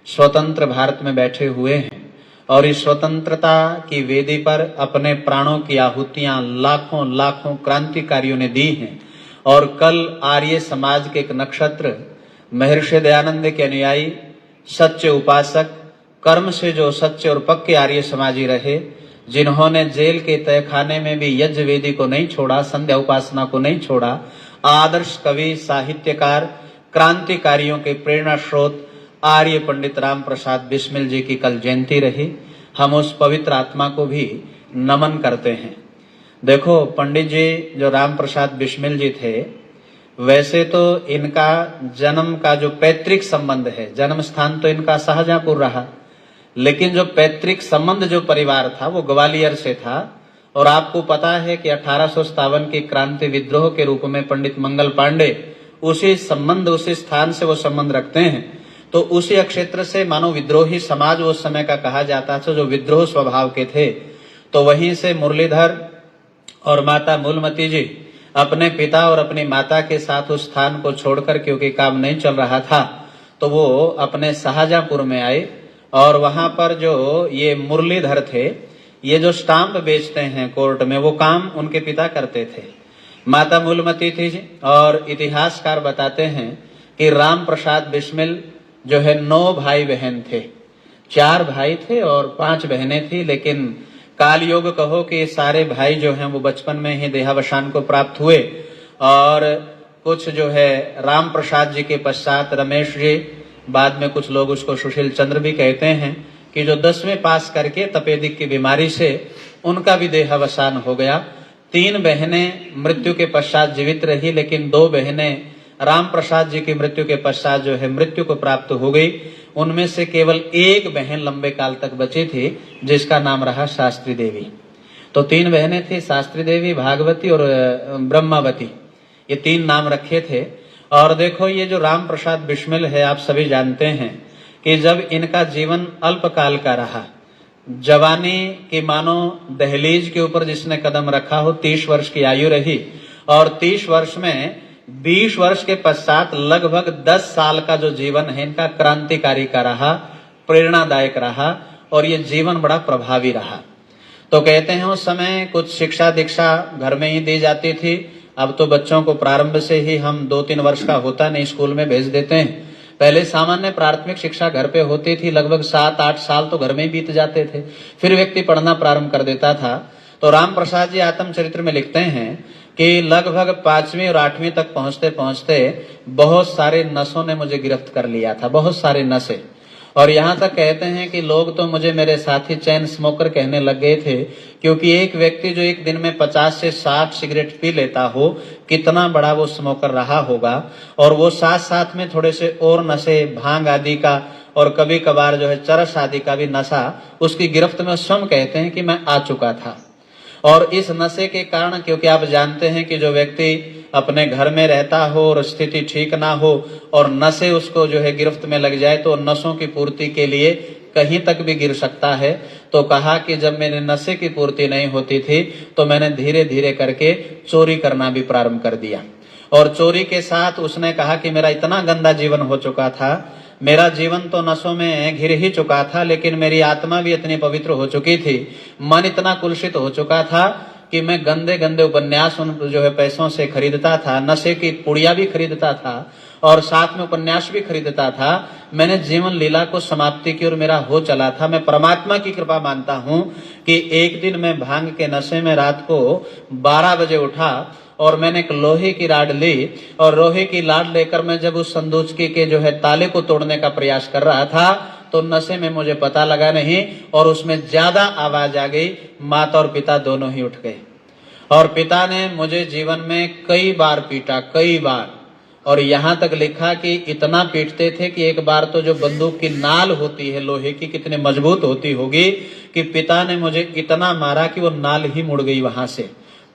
स्वतंत्र भारत में बैठे हुए हैं और इस स्वतंत्रता की वेदी पर अपने प्राणों की आहुतियां लाखों लाखों क्रांतिकारियों ने दी हैं। और कल आर्य समाज के एक नक्षत्र महर्षि दयानंद के अनुयायी, सच्चे उपासक, कर्म से जो सच्चे और पक्के आर्य समाजी रहे, जिन्होंने जेल के तहखाने में भी यज्ञ वेदी को नहीं छोड़ा, संध्या उपासना को नहीं छोड़ा, आदर्श कवि, साहित्यकार, क्रांतिकारियों के प्रेरणा स्रोत आर्य पंडित राम प्रसाद बिस्मिल जी की कल जयंती रही। हम उस पवित्र आत्मा को भी नमन करते हैं। देखो, पंडित जी जो राम प्रसाद बिस्मिल जी थे, वैसे तो इनका जन्म का जो पैतृक संबंध है, जन्म स्थान तो इनका शाहजहांपुर रहा, लेकिन जो पैतृक संबंध जो परिवार था वो ग्वालियर से था। और आपको पता है कि 1857 की क्रांति विद्रोह के रूप में पंडित मंगल पांडे उसी संबंध, उसी स्थान से वो संबंध रखते हैं। तो उसी क्षेत्र से मानो विद्रोही समाज उस समय का कहा जाता था, जो विद्रोह स्वभाव के थे। तो वहीं से मुरलीधर और माता मूलमती जी अपने पिता और अपनी माता के साथ उस स्थान को छोड़कर, क्योंकि काम नहीं चल रहा था, तो वो अपने शाहजहांपुर में आए। और वहां पर जो ये मुरलीधर थे, ये जो स्टाम्प बेचते हैं कोर्ट में, वो काम उनके पिता करते थे। माता मूलमती थी। और इतिहासकार बताते हैं कि राम प्रसाद बिस्मिल जो है 9 भाई बहन थे। 4 भाई थे और 5 बहनें थी, लेकिन कालयोग कहो कि सारे भाई जो हैं वो बचपन में ही देहावसान को प्राप्त हुए। और कुछ जो है राम प्रसाद जी के पश्चात रमेश जी, बाद में कुछ लोग उसको सुशील चंद्र भी कहते हैं, कि जो 10वें पास करके तपेदिक की बीमारी से उनका भी देहावसान हो गया। 3 बहनें मृत्यु के पश्चात जीवित रही, लेकिन 2 बहनें राम प्रसाद जी की मृत्यु के पश्चात जो है मृत्यु को प्राप्त हो गई। उनमें से केवल एक बहन लंबे काल तक बची थी, जिसका नाम रहा शास्त्री देवी। तो 3 बहनें थी, शास्त्री देवी, भागवती और ब्रह्मावती, ये 3 नाम रखे थे। और देखो, ये जो राम प्रसाद बिस्मिल है, आप सभी जानते हैं कि जब इनका जीवन अल्पकाल का रहा, जवानी की मानो दहलीज के ऊपर जिसने कदम रखा हो, 30 वर्ष की आयु रही। और 30 वर्ष में 20 वर्ष के पश्चात लगभग 10 साल का जो जीवन है इनका क्रांतिकारी का रहा, प्रेरणादायक रहा, और ये जीवन बड़ा प्रभावी रहा। तो कहते हैं उस समय कुछ शिक्षा दीक्षा घर में ही दी जाती थी। अब तो बच्चों को प्रारंभ से ही हम 2-3 वर्ष का होता नहीं स्कूल में भेज देते हैं। पहले सामान्य प्राथमिक शिक्षा घर पे होती थी, लगभग 7-8 साल तो घर में ही बीत जाते थे, फिर व्यक्ति पढ़ना प्रारंभ कर देता था। तो राम प्रसाद जी आत्मचरित्र में लिखते हैं कि लगभग 5वीं और 8वीं तक पहुंचते पहुंचते बहुत सारे नशों ने मुझे गिरफ्त कर लिया था, बहुत सारे नशे। और यहाँ तक कहते हैं कि लोग तो मुझे मेरे साथी चैन स्मोकर कहने लग गए थे, क्योंकि एक व्यक्ति जो एक दिन में 50 से 60 सिगरेट पी लेता हो, कितना बड़ा वो स्मोकर रहा होगा। और वो साथ साथ में थोड़े से और नशे, भांग आदि का और कभी कभार जो है चरस आदि का भी नशा उसकी गिरफ्त में स्वयं कहते हैं कि मैं आ चुका था। और इस नशे के कारण, क्योंकि आप जानते हैं कि जो व्यक्ति अपने घर में रहता हो और स्थिति ठीक ना हो और नशे उसको जो है गिरफ्त में लग जाए, तो नशों की पूर्ति के लिए कहीं तक भी गिर सकता है। तो कहा कि जब मेरे नशे की पूर्ति नहीं होती थी तो मैंने धीरे धीरे करके चोरी करना भी प्रारंभ कर दिया। और चोरी के साथ उसने कहा कि मेरा इतना गंदा जीवन हो चुका था, मेरा जीवन तो नशों में घिर ही चुका था, लेकिन मेरी आत्मा भी इतनी पवित्र हो चुकी थी, मन इतना कुलसित हो चुका था कि मैं गंदे गंदे उपन्यास उन जो है पैसों से खरीदता था, नशे की पुड़िया भी खरीदता था और साथ में उपन्यास भी खरीदता था। मैंने जीवन लीला को समाप्ति की ओर मेरा हो चला था। मैं परमात्मा की कृपा मानता हूँ कि एक दिन मैं भांग के नशे में रात को 12 बजे उठा और मैंने एक लोहे की राड ली, और लोहे की राड लेकर मैं जब उस संदूचकी के जो है ताले को तोड़ने का प्रयास कर रहा था, तो नशे में मुझे पता लगा नहीं और उसमें ज्यादा आवाज आ गई। माता और पिता दोनों ही उठ गए और पिता ने मुझे जीवन में कई बार पीटा, कई बार। और यहाँ तक लिखा कि इतना पीटते थे कि एक बार तो जो बंदूक की नाल होती है लोहे की, कितनी मजबूत होती होगी, कि पिता ने मुझे इतना मारा कि वो नाल ही मुड़ गई वहां से।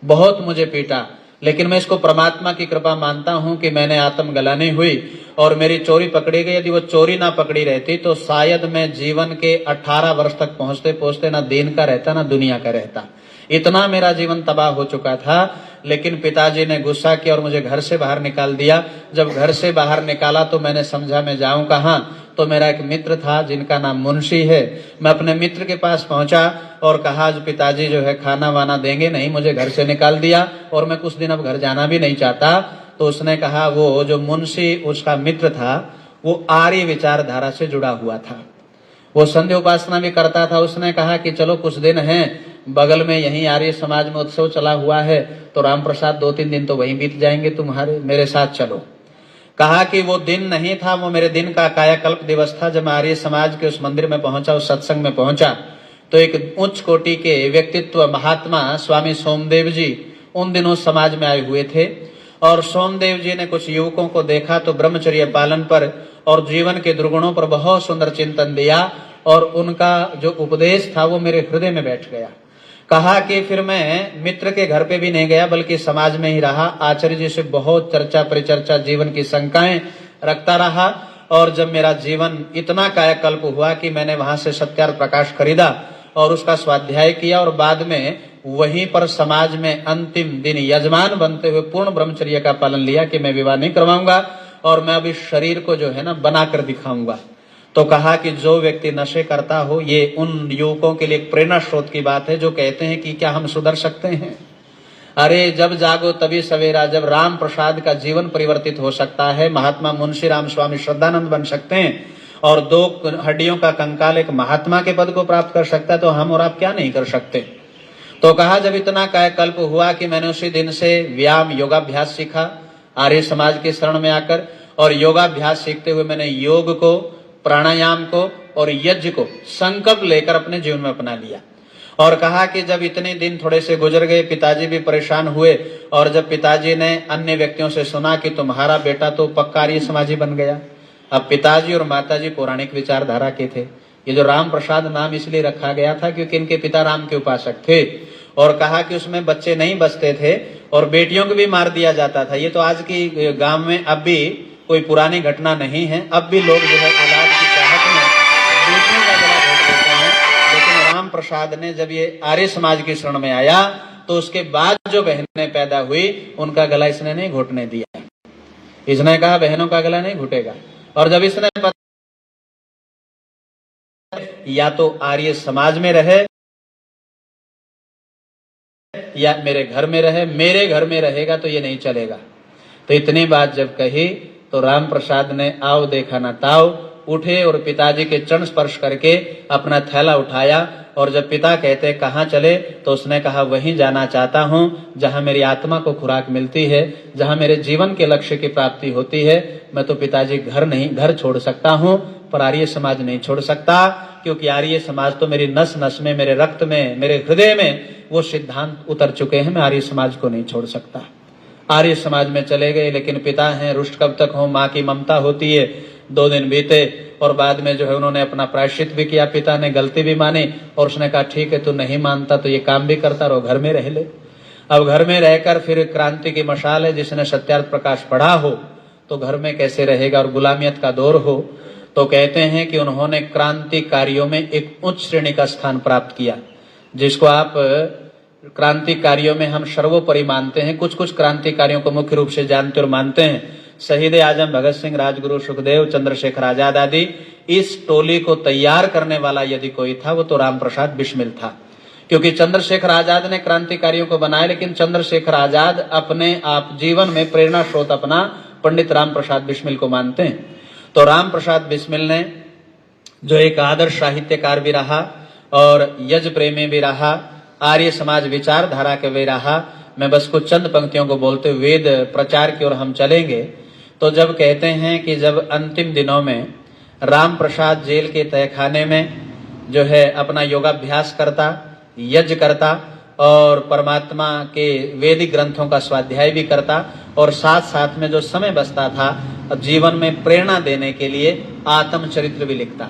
बहुत मुझे पीटा, लेकिन मैं इसको परमात्मा की कृपा मानता हूं कि मैंने आत्मग्लानि हुई और मेरी चोरी पकड़ी गई। यदि वो चोरी ना पकड़ी रहती तो शायद मैं जीवन के 18 वर्ष तक पहुंचते पहुंचते ना दिन का रहता ना दुनिया का रहता। इतना मेरा जीवन तबाह हो चुका था। लेकिन पिताजी ने गुस्सा किया और मुझे घर से बाहर निकाल दिया। जब घर से बाहर निकाला तो मैंने समझा मैं जाऊं कहां, तो मेरा एक मित्र था जिनका नाम मुंशी है। मैं अपने मित्र के पास पहुंचा और कहा आज पिताजी जो है खाना वाना देंगे नहीं, मुझे घर से निकाल दिया और मैं कुछ दिन अब घर जाना भी नहीं चाहता। तो उसने कहा, वो जो मुंशी उसका मित्र था वो आर्य विचारधारा से जुड़ा हुआ था, वो संध्या उपासना भी करता था। उसने कहा कि चलो कुछ दिन हैं, बगल में यहीं आर्य समाज में उत्सव चला हुआ है, तो राम प्रसाद 2-3 दिन तो वहीं बीत जाएंगे तुम्हारे, मेरे साथ चलो। कहा कि वो दिन नहीं था, वो मेरे दिन का कायाकल्प दिवस था। जब आर्य समाज के उस मंदिर में पहुंचा, उस सत्संग में पहुंचा, तो एक उच्च कोटि के व्यक्तित्व महात्मा स्वामी सोमदेव जी उन दिनों समाज में आए हुए थे। और सोमदेव जी ने कुछ युवकों को देखा तो ब्रह्मचर्य पालन पर और जीवन के दुर्गुणों पर बहुत सुंदर चिंतन दिया, और उनका जो उपदेश था वो मेरे हृदय में बैठ गया। कहा कि फिर मैं मित्र के घर पे भी नहीं गया, बल्कि समाज में ही रहा। आचार्य जी से बहुत चर्चा परिचर्चा, जीवन की शंकाएं रखता रहा। और जब मेरा जीवन इतना कायाकल्प हुआ कि मैंने वहां से सत्यार्थ प्रकाश खरीदा और उसका स्वाध्याय किया, और बाद में वहीं पर समाज में अंतिम दिन यजमान बनते हुए पूर्ण ब्रह्मचर्य का पालन लिया कि मैं विवाह नहीं करवाऊंगा और मैं अभी शरीर को जो है ना बनाकर दिखाऊंगा। तो कहा कि जो व्यक्ति नशे करता हो, ये उन युवकों के लिए एक प्रेरणा स्रोत की बात है जो कहते हैं कि क्या हम सुधर सकते हैं। अरे जब जागो तभी सवेरा, जब राम प्रसाद का जीवन परिवर्तित हो सकता है, महात्मा मुंशी राम स्वामी श्रद्धानंद बन सकते हैं और 2 हड्डियों का कंकाल एक महात्मा के पद को प्राप्त कर सकता है, तो हम और आप क्या नहीं कर सकते। तो कहा जब इतना कायाकल्प हुआ कि मैंने उसी दिन से व्यायाम योगाभ्यास सीखा आर्य समाज के शरण में आकर, और योगाभ्यास सीखते हुए मैंने योग को, प्राणायाम को और यज्ञ को संकल्प लेकर अपने जीवन में अपना लिया। और कहा कि जब इतने दिन थोड़े से गुजर गए, पिताजी भी परेशान हुए, और जब पिताजी ने अन्य व्यक्तियों से सुना कि तुम्हारा बेटा तो पक्का आर्य समाजी बन गया। अब पिताजी और माताजी पौराणिक विचारधारा के थे। ये जो राम प्रसाद नाम इसलिए रखा गया था क्योंकि इनके पिता राम के उपासक थे, और कहा कि उसमें बच्चे नहीं बचते थे और बेटियों को भी मार दिया जाता था। ये तो आज की गांव में अब भी कोई पुरानी घटना नहीं है, अब भी लोग जो है औलाद की चाहत में बेटियों का गला घोट देते हैं। लेकिन राम प्रसाद ने जब ये आर्य समाज की शरण में आया तो उसके बाद जो बहनें पैदा हुई उनका गला इसने नहीं घोटने दिया। इसने कहा बहनों का गला नहीं घुटेगा। और जब इसने या तो आर्य समाज में रहे या मेरे घर में रहे, मेरे घर में रहेगा तो ये नहीं चलेगा। तो इतनी बात जब कही तो राम प्रसाद ने आओ देखा ना ताओ, उठे और पिताजी के चरण स्पर्श करके अपना थैला उठाया। और जब पिता कहते कहाँ चले तो उसने कहा वहीं जाना चाहता हूँ जहाँ मेरी आत्मा को खुराक मिलती है, जहाँ मेरे जीवन के लक्ष्य की प्राप्ति होती है। मैं तो पिताजी घर छोड़ सकता हूँ पर आर्य समाज नहीं छोड़ सकता, क्योंकि आर्य समाज तो मेरी नस नस में, मेरे रक्त में, मेरे हृदय में वो सिद्धांत उतर चुके हैं। मैं आर्य समाज को नहीं छोड़ सकता। आर्य समाज में चले गए, लेकिन पिता हैं, रुष्ट कब तक हो, माँ की ममता होती है। 2 दिन बीते और बाद में जो है उन्होंने अपना प्रायश्चित भी किया, पिता ने गलती भी मानी और उसने कहा ठीक है तू नहीं मानता तो ये काम भी करता रहो, घर में रह ले। अब घर में रहकर फिर क्रांति की मशाल है, जिसने सत्यार्थ प्रकाश पढ़ा हो तो घर में कैसे रहेगा और गुलामियत का दौर हो। तो कहते हैं कि उन्होंने क्रांतिकारियों में एक उच्च श्रेणी का स्थान प्राप्त किया, जिसको आप क्रांतिकारियों में हम सर्वोपरि मानते हैं। कुछ कुछ क्रांतिकारियों को मुख्य रूप से जानते और मानते हैं। शहीद आजम भगत सिंह, राजगुरु सुखदेव, चंद्रशेखर आजाद आदि। इस टोली को तैयार करने वाला यदि कोई था वो तो राम प्रसाद बिस्मिल था, क्योंकि चंद्रशेखर आजाद ने क्रांतिकारियों को बनाया, लेकिन चंद्रशेखर आजाद अपने आप जीवन में प्रेरणा स्रोत अपना पंडित राम प्रसाद बिस्मिल को मानते हैं। तो राम प्रसाद बिस्मिल ने जो एक आदर्श साहित्यकार भी रहा और यज्ञ प्रेमी भी रहा, आर्य समाज विचारधारा के भी रहा। मैं बस कुछ चंद पंक्तियों को बोलते वेद प्रचार की ओर हम चलेंगे। तो जब कहते हैं कि जब अंतिम दिनों में राम प्रसाद जेल के तहखाने में जो है अपना योगाभ्यास करता, यज्ञ करता और परमात्मा के वैदिक ग्रंथों का स्वाध्याय भी करता, और साथ साथ में जो समय बचता था जीवन में प्रेरणा देने के लिए आत्मचरित्र भी लिखता।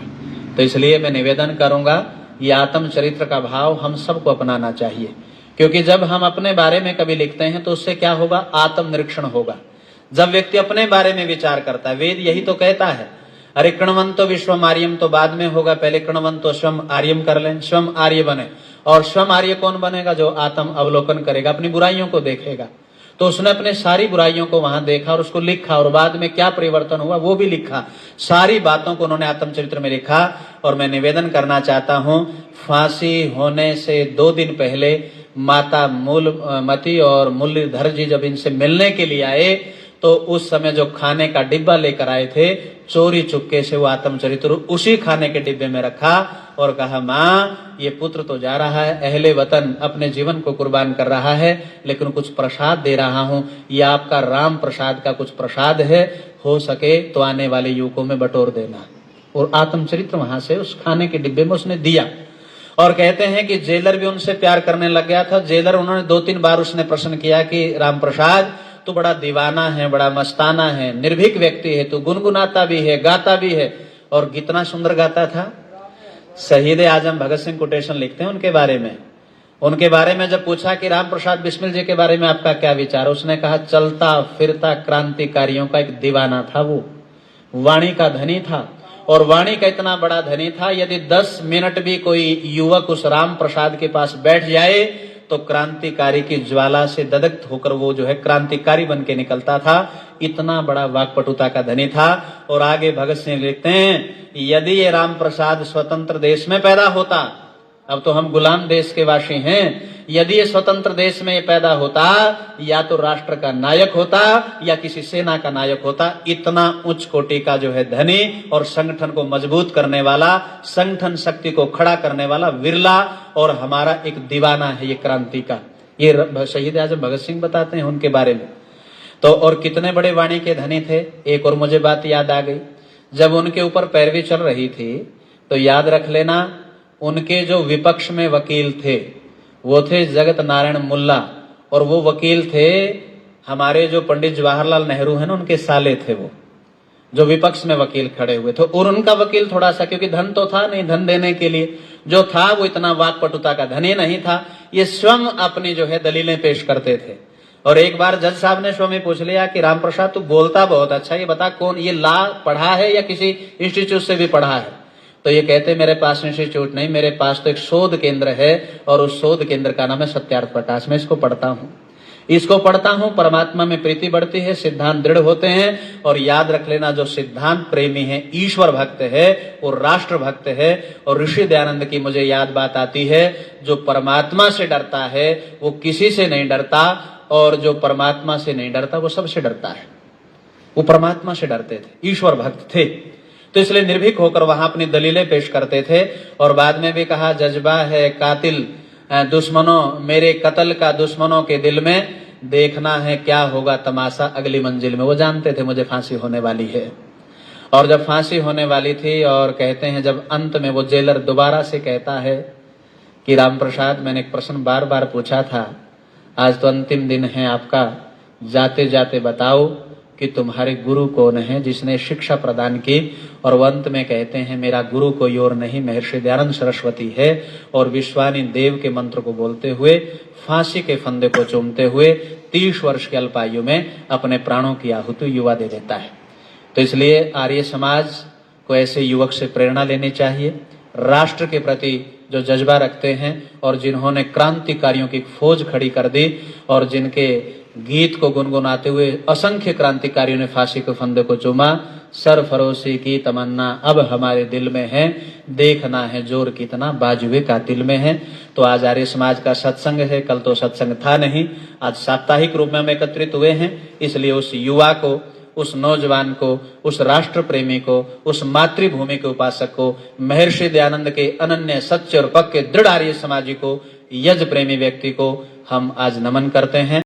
तो इसलिए मैं निवेदन करूंगा ये आत्मचरित्र का भाव हम सबको अपनाना चाहिए, क्योंकि जब हम अपने बारे में कभी लिखते हैं तो उससे क्या होगा, आत्मनिरीक्षण होगा। जब व्यक्ति अपने बारे में विचार करता है, वेद यही तो कहता है, अरे कृणवंतो विश्वम आर्यम, तो बाद में होगा, पहले कृणवंतो स्वयं आर्यम कर लें, स्वयं आर्य बने। और स्वयं आर्य कौन बनेगा, जो आत्म अवलोकन करेगा, अपनी बुराइयों को देखेगा। तो उसने अपने सारी बुराइयों को वहां देखा और उसको लिखा, और बाद में क्या परिवर्तन हुआ वो भी लिखा। सारी बातों को उन्होंने आत्मचरित्र में लिखा। और मैं निवेदन करना चाहता हूं, फांसी होने से 2 दिन पहले माता मूलमती और मुरलीधर जी जब इनसे मिलने के लिए आए, तो उस समय जो खाने का डिब्बा लेकर आए थे, चोरी चुपके से वो आत्मचरित्र उसी खाने के डिब्बे में रखा और कहा, माँ ये पुत्र तो जा रहा है, अहले वतन अपने जीवन को कुर्बान कर रहा है, लेकिन कुछ प्रसाद दे रहा हूं, ये आपका राम प्रसाद का कुछ प्रसाद है, हो सके तो आने वाले युवकों में बटोर देना। और आत्मचरित्र वहां से उस खाने के डिब्बे में उसने दिया। और कहते हैं कि जेलर भी उनसे प्यार करने लग गया था। जेलर उन्होंने 2-3 बार उसने प्रश्न किया कि राम प्रसाद तू बड़ा दीवाना है, बड़ा मस्ताना है, निर्भीक व्यक्ति है, तू गुनगुनाता भी है, गाता भी है। और कितना सुंदर गाता था। शहीद आजम भगत सिंह कोटेशन लिखते हैं उनके बारे में। उनके बारे में जब पूछा कि राम प्रसाद बिस्मिल जी के बारे में आपका क्या विचार, उसने कहा, चलता फिरता क्रांतिकारियों का एक दीवाना था, वो वाणी का धनी था। और वाणी का इतना बड़ा धनी था, यदि 10 मिनट भी कोई युवक उस राम प्रसाद के पास बैठ जाए तो क्रांतिकारी की ज्वाला से ददक्त होकर वो जो है क्रांतिकारी बन के निकलता था। इतना बड़ा वाक्पटुता का धनी था। और आगे भगत सिंह लिखते हैं, यदि ये राम प्रसाद स्वतंत्र देश में पैदा होता, अब तो हम गुलाम देश के वासी हैं, यदि ये स्वतंत्र देश में ये पैदा होता, या तो राष्ट्र का नायक होता या किसी सेना का नायक होता। इतना उच्च कोटि का जो है धनी और संगठन को मजबूत करने वाला, संगठन शक्ति को खड़ा करने वाला विरला और हमारा एक दीवाना है ये क्रांति का। ये शहीद आजम भगत सिंह बताते हैं उनके बारे में। तो और कितने बड़े वाणी के धनी थे। एक और मुझे बात याद आ गई, जब उनके ऊपर पैरवी चल रही थी तो याद रख लेना, उनके जो विपक्ष में वकील थे वो थे जगत नारायण मुल्ला, और वो वकील थे हमारे जो पंडित जवाहरलाल नेहरू हैं ना, उनके साले थे वो, जो विपक्ष में वकील खड़े हुए थे। और उनका वकील थोड़ा सा, क्योंकि धन तो था नहीं, धन देने के लिए जो था वो इतना वाक्पटुता का धनी नहीं था। ये स्वयं अपनी जो है दलीलें पेश करते थे। और एक बार जज साहब ने स्वयं पूछ लिया कि राम प्रसाद तू बोलता बहुत अच्छा, ये बता कौन ये ला पढ़ा है या किसी इंस्टीट्यूट से भी पढ़ा है। तो ये कहते, मेरे पास इंस्टीट्यूट नहीं, मेरे पास तो एक शोध केंद्र है, और उस शोध केंद्र का नाम है सत्यार्थ प्रकाश। मैं इसको पढ़ता हूं, परमात्मा में प्रीति बढ़ती है, सिद्धांत दृढ़ होते हैं। और याद रख लेना, जो सिद्धांत प्रेमी है, ईश्वर भक्त है, वो राष्ट्र भक्त है। और ऋषि दयानंद की मुझे याद बात आती है, जो परमात्मा से डरता है वो किसी से नहीं डरता, और जो परमात्मा से नहीं डरता वो सबसे डरता है। वो परमात्मा से डरते थे, ईश्वर भक्त थे, तो इसलिए निर्भीक होकर वहां अपनी दलीलें पेश करते थे। और बाद में भी कहा, जज्बा है कातिल दुश्मनों, मेरे कत्ल का दुश्मनों के दिल में, देखना है क्या होगा तमाशा अगली मंजिल में। वो जानते थे मुझे फांसी होने वाली है। और जब फांसी होने वाली थी, और कहते हैं जब अंत में वो जेलर दोबारा से कहता है कि राम प्रसाद, मैंने एक प्रश्न बार बार पूछा था, आज तो अंतिम दिन है आपका, जाते जाते बताओ कि तुम्हारे गुरु कौन है जिसने शिक्षा प्रदान की। और वो अंत में कहते हैं, मेरा गुरु कोई और नहीं महर्षि दयानंद सरस्वती है। और विश्वानी देव के मंत्र को बोलते हुए, फांसी के फंदे को चूमते हुए 30 वर्ष के अल्पायु में अपने प्राणों की आहुति युवा दे देता है। तो इसलिए आर्य समाज को ऐसे युवक से प्रेरणा लेनी चाहिए, राष्ट्र के प्रति जो जज्बा रखते हैं, और जिन्होंने क्रांतिकारियों की फौज खड़ी कर दी, और जिनके गीत को गुनगुनाते हुए असंख्य क्रांतिकारियों ने फांसी के फंदे को चूमा। सरफरोशी की तमन्ना अब हमारे दिल में है, देखना है जोर कितना बाजुए का दिल में है। तो आज आर्य समाज का सत्संग है, कल तो सत्संग था नहीं, आज साप्ताहिक रूप में हम एकत्रित हुए हैं। इसलिए उस युवा को, उस नौजवान को, उस राष्ट्र प्रेमी को, उस मातृभूमि के उपासक को, महर्षि दयानंद के अनन्य सच्चे और पक्के दृढ़ आर्य समाजी को, यज प्रेमी व्यक्ति को हम आज नमन करते हैं।